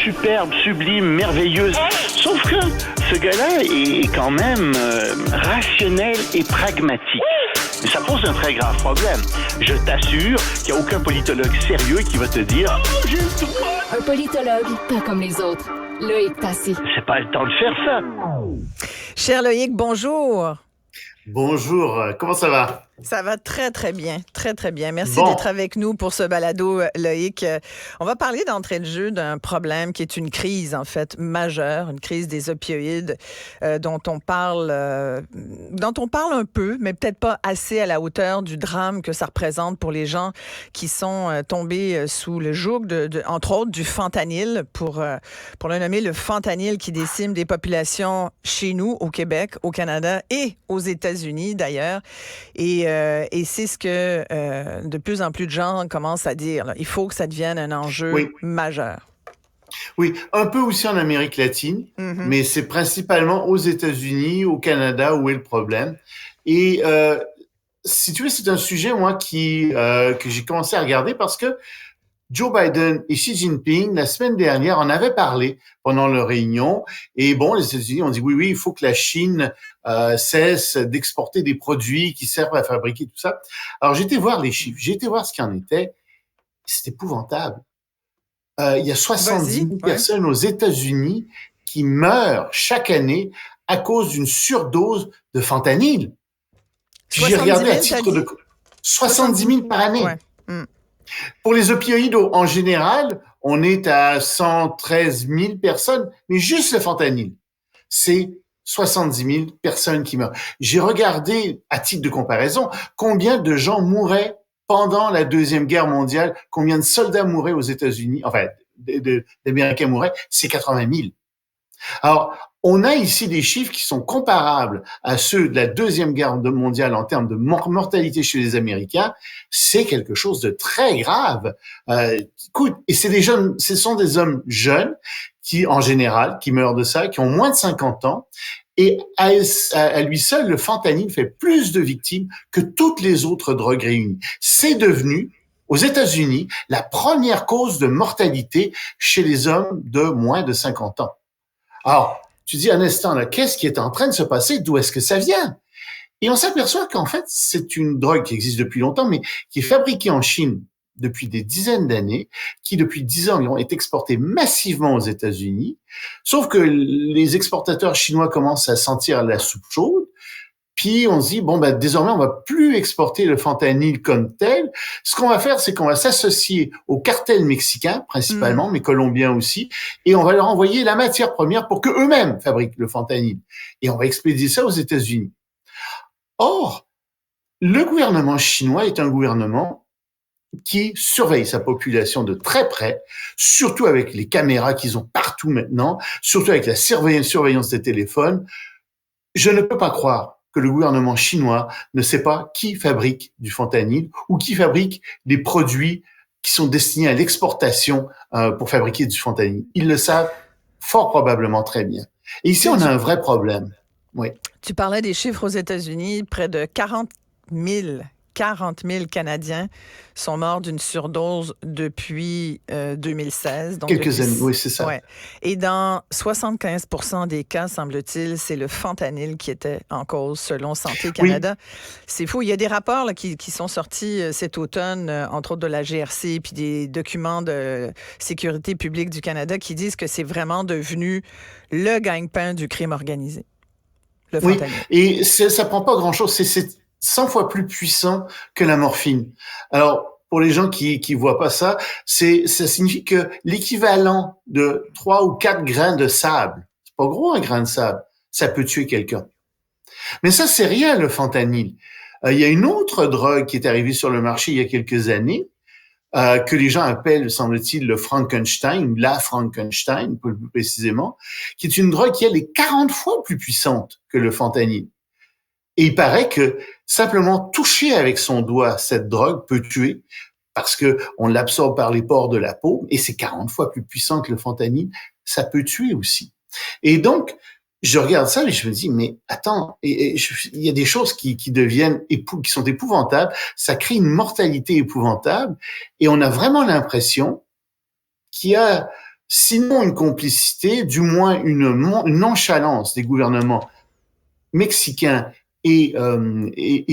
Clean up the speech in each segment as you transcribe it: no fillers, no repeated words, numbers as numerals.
superbe, sublime, merveilleuse. Sauf que ce gars-là est quand même rationnel et pragmatique. Mais ça pose un très grave problème. Je t'assure qu'il n'y a aucun politologue sérieux qui va te dire « Oh, j'ai le droit !» Un politologue, pas comme les autres. Loïc Tassé. C'est pas le temps de faire ça. Cher Loïc, bonjour. Bonjour, comment ça va? Ça va très, très bien. Très, très bien. Merci d'être avec nous pour ce balado, Loïc. On va parler d'entrée de jeu d'un problème qui est une crise, en fait, majeure, une crise des opioïdes dont on parle un peu, mais peut-être pas assez à la hauteur du drame que ça représente pour les gens qui sont tombés sous le joug, entre autres, du fentanyl, pour le nommer le fentanyl qui décime des populations chez nous, au Québec, au Canada et aux États-Unis, d'ailleurs. Et c'est ce que de plus en plus de gens commencent à dire, là. Il faut que ça devienne un enjeu majeur. Oui, un peu aussi en Amérique latine, mais c'est principalement aux États-Unis, au Canada où est le problème. Et si tu veux, c'est un sujet, moi, que j'ai commencé à regarder parce que Joe Biden et Xi Jinping, la semaine dernière, en avaient parlé pendant leur réunion. Et bon, les États-Unis ont dit oui, il faut que la Chine cesse d'exporter des produits qui servent à fabriquer tout ça. Alors, j'ai été voir les chiffres, j'ai été voir ce qu'il en était. C'est épouvantable. Il y a 70 000 personnes aux États-Unis qui meurent chaque année à cause d'une surdose de fentanyl. J'ai regardé à titre de 70 000 par année. Ouais. Pour les opioïdes, en général, on est à 113 000 personnes, mais juste le fentanyl, c'est 70 000 personnes qui meurent. J'ai regardé, à titre de comparaison, combien de gens mouraient pendant la Deuxième Guerre mondiale, combien de soldats mouraient aux États-Unis, enfin, d'Américains mouraient, c'est 80 000. Alors, on a ici des chiffres qui sont comparables à ceux de la Deuxième Guerre mondiale en termes de mortalité chez les Américains. C'est quelque chose de très grave. Écoute, et ce sont des hommes jeunes qui, en général, qui meurent de ça, qui ont moins de 50 ans. Et à lui seul, le fentanyl fait plus de victimes que toutes les autres drogues réunies. C'est devenu, aux États-Unis, la première cause de mortalité chez les hommes de moins de 50 ans. Alors, tu dis un instant, là, qu'est-ce qui est en train de se passer? D'où est-ce que ça vient? Et on s'aperçoit qu'en fait, c'est une drogue qui existe depuis longtemps, mais qui est fabriquée en Chine depuis des dizaines d'années, qui depuis 10 ans environ est exportée massivement aux États-Unis. Sauf que les exportateurs chinois commencent à sentir la soupe chaude. Puis on se dit, désormais, on va plus exporter le fentanyl comme tel. Ce qu'on va faire, c'est qu'on va s'associer au cartel mexicain, principalement, mais colombiens aussi, et on va leur envoyer la matière première pour qu'eux-mêmes fabriquent le fentanyl. Et on va expédier ça aux États-Unis. Or, le gouvernement chinois est un gouvernement qui surveille sa population de très près, surtout avec les caméras qu'ils ont partout maintenant, surtout avec la surveillance des téléphones. Je ne peux pas croire que le gouvernement chinois ne sait pas qui fabrique du fentanyl ou qui fabrique des produits qui sont destinés à l'exportation pour fabriquer du fentanyl. Ils le savent fort probablement très bien. Et ici, on a un vrai problème. Oui. Tu parlais des chiffres aux États-Unis, près de 40 000 Canadiens sont morts d'une surdose depuis 2016. Donc Quelques années, oui, c'est ça. Ouais. Et dans 75 % des cas, semble-t-il, c'est le fentanyl qui était en cause, selon Santé Canada. Oui. C'est fou. Il y a des rapports là, qui sont sortis cet automne, entre autres de la GRC, puis des documents de sécurité publique du Canada qui disent que c'est vraiment devenu le gagne-pain du crime organisé. Le fentanyl. Oui, et ça prend pas grand-chose. C'est 100 fois plus puissant que la morphine. Alors, pour les gens qui voient pas ça, ça signifie que l'équivalent de 3 ou 4 grains de sable, c'est pas gros un grain de sable, ça peut tuer quelqu'un. Mais ça, c'est rien, le fentanyl. Il y a une autre drogue qui est arrivée sur le marché il y a quelques années, que les gens appellent, semble-t-il, le Frankenstein, la Frankenstein, plus précisément, qui est une drogue qui, elle, est 40 fois plus puissante que le fentanyl. Et il paraît que simplement toucher avec son doigt cette drogue peut tuer parce que on l'absorbe par les pores de la peau et c'est 40 fois plus puissant que le fentanyl. Ça peut tuer aussi. Et donc, je regarde ça et je me dis, mais attends, il y a des choses qui sont épouvantables. Ça crée une mortalité épouvantable et on a vraiment l'impression qu'il y a sinon une complicité, du moins une nonchalance des gouvernements mexicains et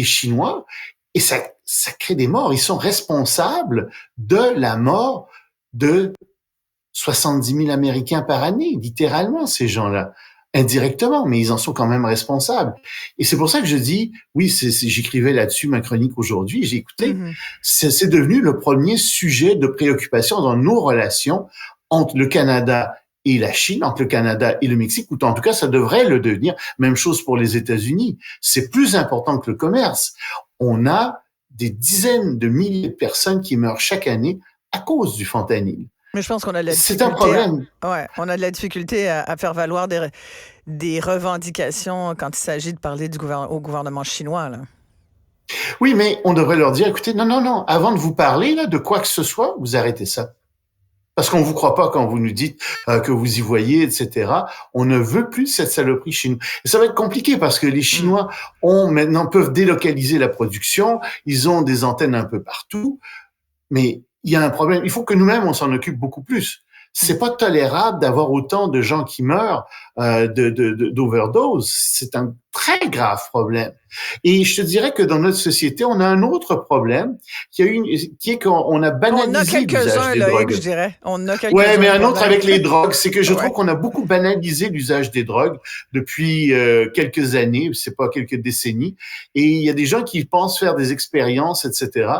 chinois, et ça crée des morts. Ils sont responsables de la mort de 70 000 Américains par année, littéralement, ces gens-là. Indirectement, mais ils en sont quand même responsables. Et c'est pour ça que je dis, oui, j'écrivais là-dessus ma chronique aujourd'hui, j'ai écouté, c'est devenu le premier sujet de préoccupation dans nos relations entre le Canada et la Chine, entre le Canada et le Mexique, ou en tout cas, ça devrait le devenir. Même chose pour les États-Unis. C'est plus important que le commerce. On a des dizaines de milliers de personnes qui meurent chaque année à cause du fentanyl. Mais je pense qu'on a de la difficulté. C'est un problème. On a de la difficulté à faire valoir des revendications quand il s'agit de parler au gouvernement chinois, là. Oui, mais on devrait leur dire, écoutez, non, avant de vous parler là de quoi que ce soit, vous arrêtez ça. Parce qu'on vous croit pas quand vous nous dites que vous y voyez, etc. On ne veut plus cette saloperie chez nous. Et ça va être compliqué parce que les Chinois peuvent délocaliser la production. Ils ont des antennes un peu partout. Mais il y a un problème. Il faut que nous-mêmes, on s'en occupe beaucoup plus. C'est pas tolérable d'avoir autant de gens qui meurent d'overdose. C'est un très grave problème. Et je te dirais que dans notre société, on a un autre problème qui est qu'on a banalisé l'usage des drogues. Je dirais. On a quelques-uns. Ouais, mais un autre avec les drogues, c'est que je trouve qu'on a beaucoup banalisé l'usage des drogues depuis quelques années, c'est pas quelques décennies. Et il y a des gens qui pensent faire des expériences, etc.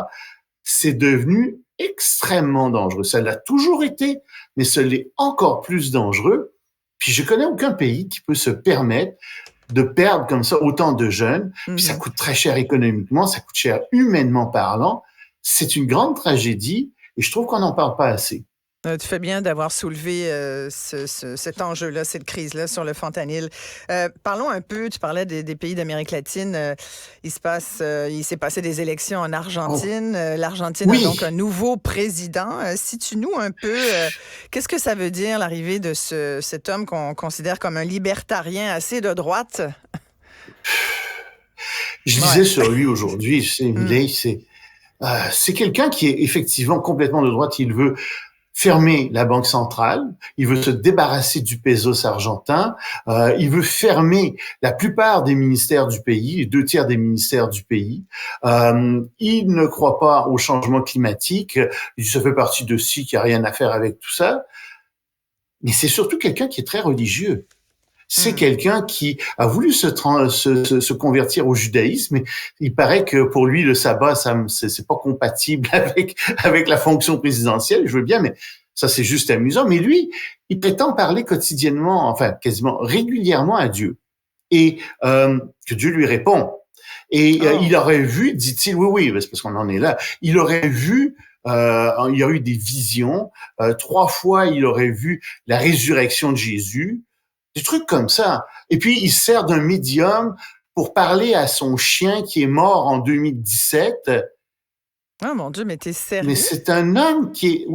C'est devenu extrêmement dangereux. Ça l'a toujours été, mais ça l'est encore plus dangereux. Puis je connais aucun pays qui peut se permettre de perdre comme ça autant de jeunes. Puis ça coûte très cher économiquement, ça coûte cher humainement parlant. C'est une grande tragédie et je trouve qu'on n'en parle pas assez. Tu fais bien d'avoir soulevé cet enjeu-là, cette crise-là sur le fentanyl. Parlons un peu, tu parlais des pays d'Amérique latine. Il s'est passé des élections en Argentine. L'Argentine a donc un nouveau président. Situe-nous un peu, qu'est-ce que ça veut dire l'arrivée de cet homme qu'on considère comme un libertarien assez de droite? Je lisais sur lui aujourd'hui, c'est quelqu'un qui est effectivement complètement de droite. Il veut fermer la banque centrale, il veut se débarrasser du pesos argentin, il veut fermer la plupart des ministères du pays, les 2/3 des ministères du pays. Il ne croit pas au changement climatique, ça fait partie de qui a rien à faire avec tout ça. Mais c'est surtout quelqu'un qui est très religieux. C'est quelqu'un qui a voulu se convertir au judaïsme, mais il paraît que pour lui, le sabbat, c'est pas compatible avec la fonction présidentielle. Je veux bien, mais ça, c'est juste amusant. Mais lui, il prétend parler quotidiennement, enfin, quasiment régulièrement à Dieu. Et que Dieu lui répond. Et il aurait vu, dit-il, oui, c'est parce qu'on en est là, il aurait vu il y a eu des visions. 3 fois, il aurait vu la résurrection de Jésus. Des trucs comme ça. Et puis, il sert d'un médium pour parler à son chien qui est mort en 2017. Ah, mon Dieu, mais t'es sérieux? Mais c'est un homme qui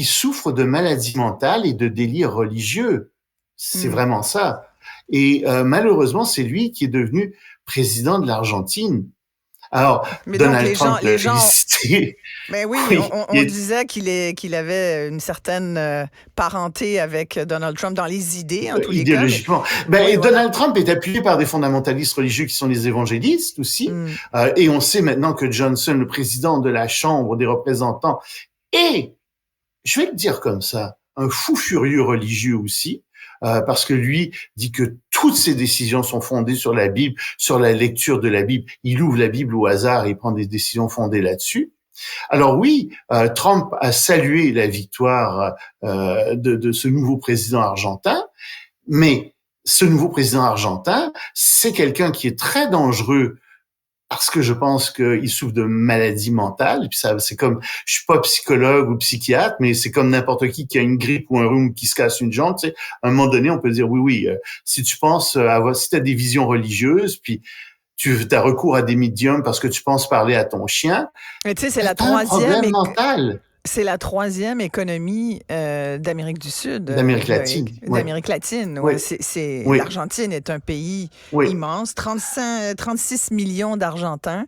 souffre de maladie mentale et de délire religieux. C'est vraiment ça. Et malheureusement, c'est lui qui est devenu président de l'Argentine. Alors, mais Donald donc, Trump l'a félicité. Mais oui, on disait qu'il avait une certaine parenté avec Donald Trump dans les idées, en tous les cas. Idéologiquement. Donald Trump est appuyé par des fondamentalistes religieux qui sont les évangélistes aussi. Et on sait maintenant que Johnson, le président de la Chambre des représentants, est, je vais le dire comme ça, un fou furieux religieux aussi. Parce que lui dit que toutes ses décisions sont fondées sur la Bible, sur la lecture de la Bible. Il ouvre la Bible au hasard et il prend des décisions fondées là-dessus. Alors oui, Trump a salué la victoire de ce nouveau président argentin, mais ce nouveau président argentin, c'est quelqu'un qui est très dangereux parce que je pense qu'il souffre de maladie mentale. Puis ça, c'est comme, je suis pas psychologue ou psychiatre, mais c'est comme n'importe qui a une grippe ou un rhume qui se casse une jambe. Tu sais, à un moment donné, on peut dire oui, si tu penses si tu as des visions religieuses, puis tu as recours à des médiums parce que tu penses parler à ton chien. Mais tu sais, c'est la troisième troisième problème mental. C'est la troisième économie d'Amérique du Sud. D'Amérique latine. D'Amérique latine, oui. Oui. L'Argentine est un pays Oui. immense, 36 millions d'Argentins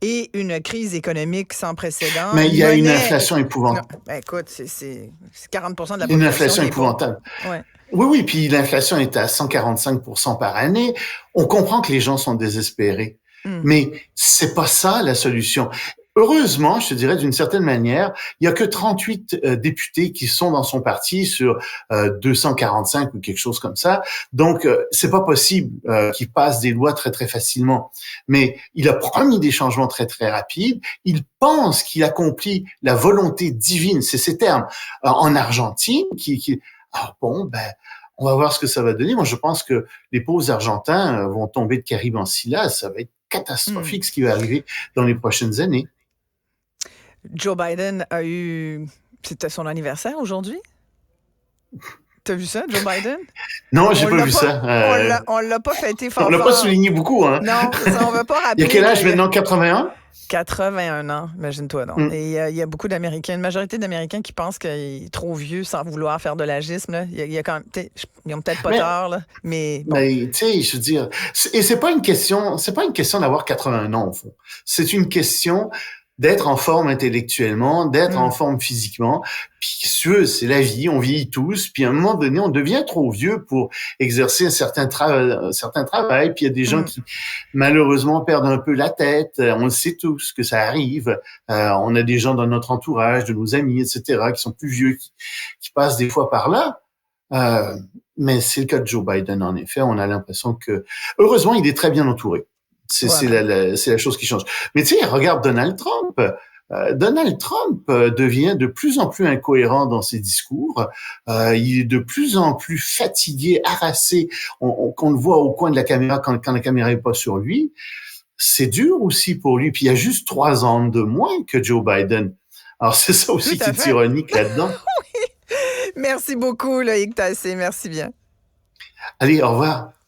et une crise économique sans précédent. Mais il y a une inflation épouvantable. Non, écoute, c'est 40 de la population. Une inflation épouvantable. Ouais. Oui, puis l'inflation est à 145% par année. On comprend que les gens sont désespérés. Mais c'est pas ça la solution. Heureusement, je te dirais d'une certaine manière, il y a que 38 députés qui sont dans son parti sur 245 ou quelque chose comme ça. Donc, c'est pas possible qu'il passe des lois très, très facilement. Mais il a promis des changements très, très rapides. Il pense qu'il accomplit la volonté divine, c'est ces termes, en Argentine, on va voir ce que ça va donner. Moi, je pense que les pauvres Argentins vont tomber de Caribe en Scylla. Ça va être catastrophique ce qui va arriver dans les prochaines années. Joe Biden c'était son anniversaire aujourd'hui? T'as vu ça, Joe Biden? Non, j'ai pas vu ça. On l'a pas fêté fort. On l'a pas souligné beaucoup, hein? Non, ça, on va pas rappeler. Il y a quel âge maintenant? 81? 81 ans, imagine-toi donc. Et il y a beaucoup d'Américains, une majorité d'Américains qui pensent qu'il est trop vieux sans vouloir faire de l'agisme. Là. Il y a quand même, ils ont peut-être pas tort, là, mais bon. Mais tu sais, je veux dire, et c'est pas une question d'avoir 81 ans au fond. C'est une question d'être en forme intellectuellement, d'être en forme physiquement. Puis c'est la vie, on vieillit tous. Puis à un moment donné, on devient trop vieux pour exercer un certain travail. Puis il y a des gens qui malheureusement perdent un peu la tête. On le sait tous que ça arrive. On a des gens dans notre entourage, de nos amis, etc., qui sont plus vieux, qui passent des fois par là. Mais c'est le cas de Joe Biden, en effet. On a l'impression que, heureusement, il est très bien entouré. C'est la chose qui change. Mais tu sais, regarde Donald Trump. Donald Trump devient de plus en plus incohérent dans ses discours. Il est de plus en plus fatigué, harassé. Qu'on le voit au coin de la caméra quand la caméra est pas sur lui. C'est dur aussi pour lui. Puis il y a juste 3 ans de moins que Joe Biden. Alors c'est ça aussi qui est ironique là-dedans. Oui. Merci beaucoup, Loïc Tassé. Merci bien. Allez, au revoir.